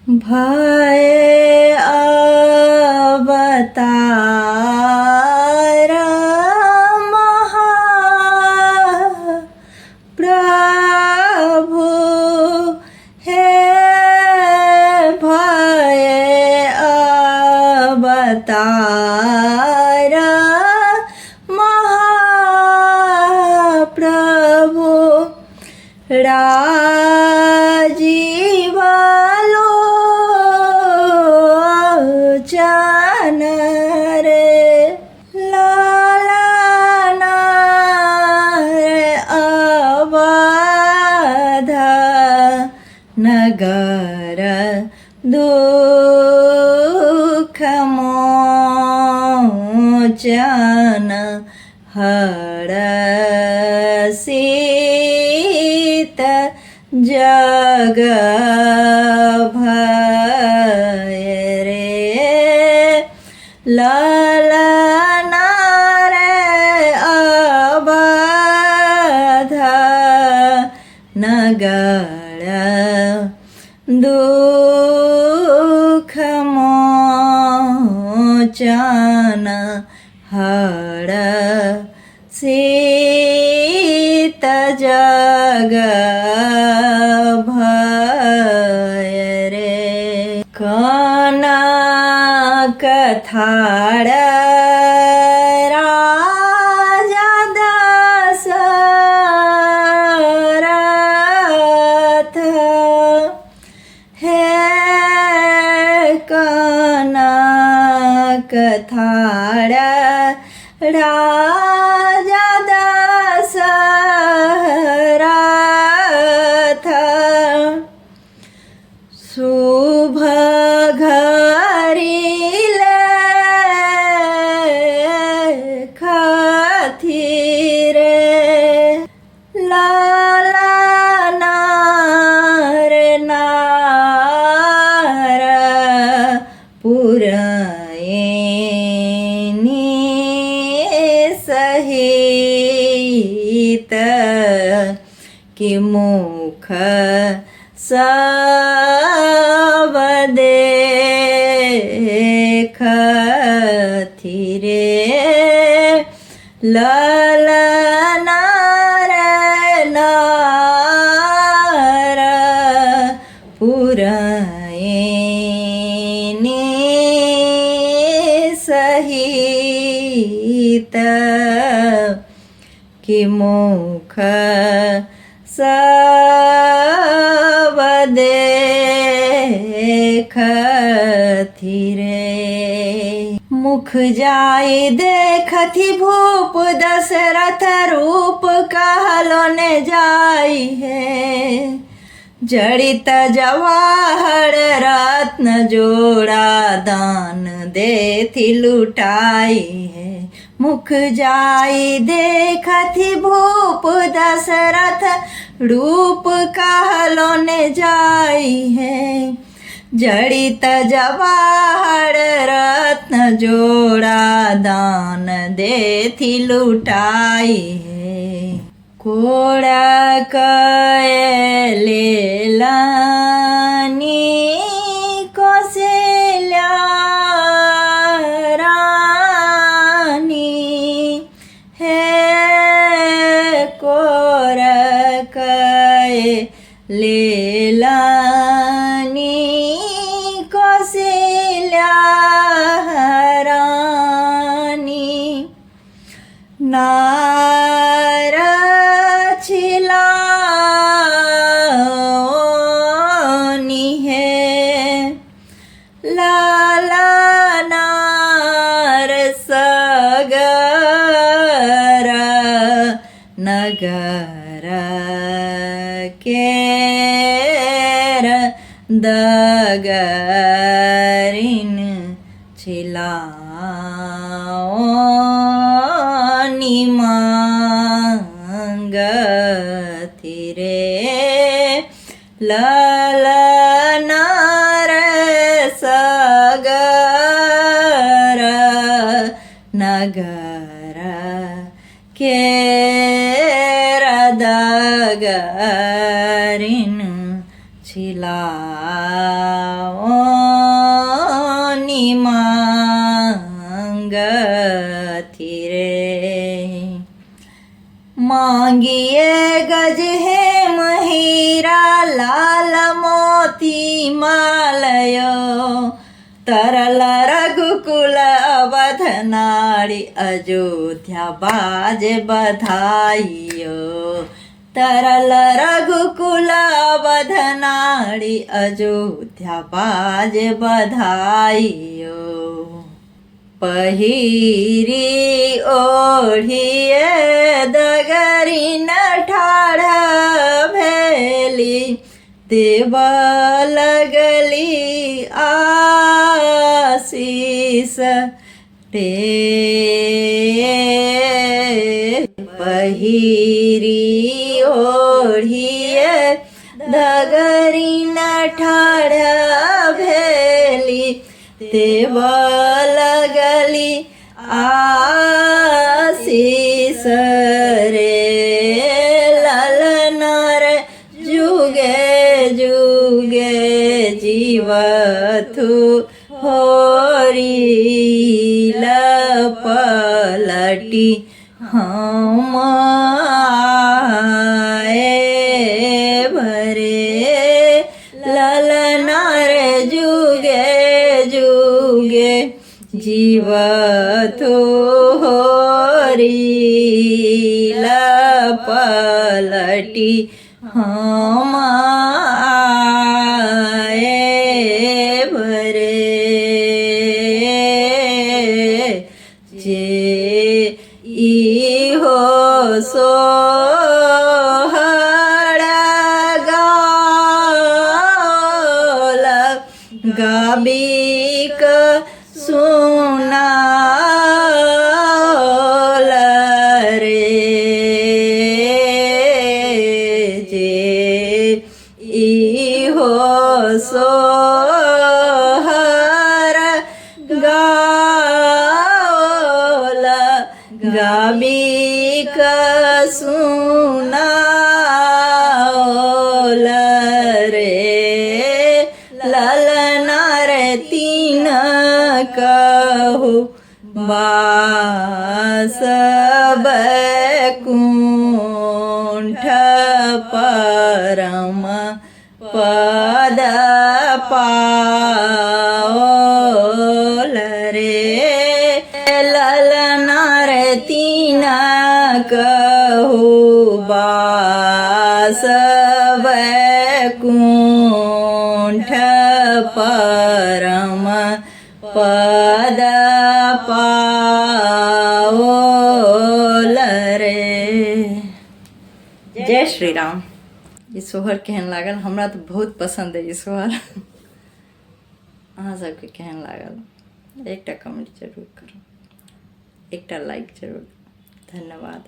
भय अवतार महाप्रभु हे भय अवतार महाप्रभु राजीव लोचन रे लालना रे अवध नगर दुख मोचन हरषित जग भय रे ललना रे अवध नगर दुख मोचन हरषित जग भय रे कनक थाळ राजा दशरथ हे कनक थाळ राजा दशरथ शुभ घरिले खथी रे लालना रे नार पुरैनी सहित कि मुख सब देखथि रे ललना रे नार पुरैनी सहित कि मुख सब देखथि रे मुख जाय देखथि भूप दशरथ रूप कहलो ने जाई है जड़ित जवाहर रत्न जोड़ा दान देथि लुटाई है मुख जाय देखथि भूप दशरथ रूप कहलो ने जाई है जड़ित जवाहर रत्न जोड़ा दान देथि लुटाई है कोड़ा लेलानी कौशल्या रानी हे कोरक लेलानी कौशल्या रानी नार छिलानी है लालना रे सगर नगर केर दगरिन छिलाओनी मांगथि रे ललना रे सगर नगर केर दगरिन छिला ની માંગથી રે માંગીએ ગજ હે મહીરા લાલ મોતી માલયો તરલ રઘુકુલ અવધનાળી અયોધ્યા બાજ બધાઈયો તરલ રઘુકુલ અવધનાળી અયોધ્યા બાજ બધાઈયો पहिरी ओढ़िए दगरी ठाढ़ भेली देव लगली आशीष रे पहिरी ओढ़िए दगरी ठाढ़ भेली देव लगली आशीष रे ललनार जुगे जुगे जीवथु होरी लपलटी हम आए भरे ललनार जुगे जुगे जीवथु होरी लपलटी हम आए भरे जे इहो सोहर गाबिक सुनाल रे जे इहो सोहर गाल गाबिक सुनाल रे ललनार तीन कहु बास बैकुंठ परम पद पाओल रे ललनार तीन कहु बास बैकुंठ परम पद पाओल रे। जय श्री राम। ये सोहर केहन लागल? हमरा तो बहुत पसंद है ये सोहर। अहाँ सबके केहन लागल? एकटा कमेंट जरूर करो, एकटा लाइक जरूर। धन्यवाद।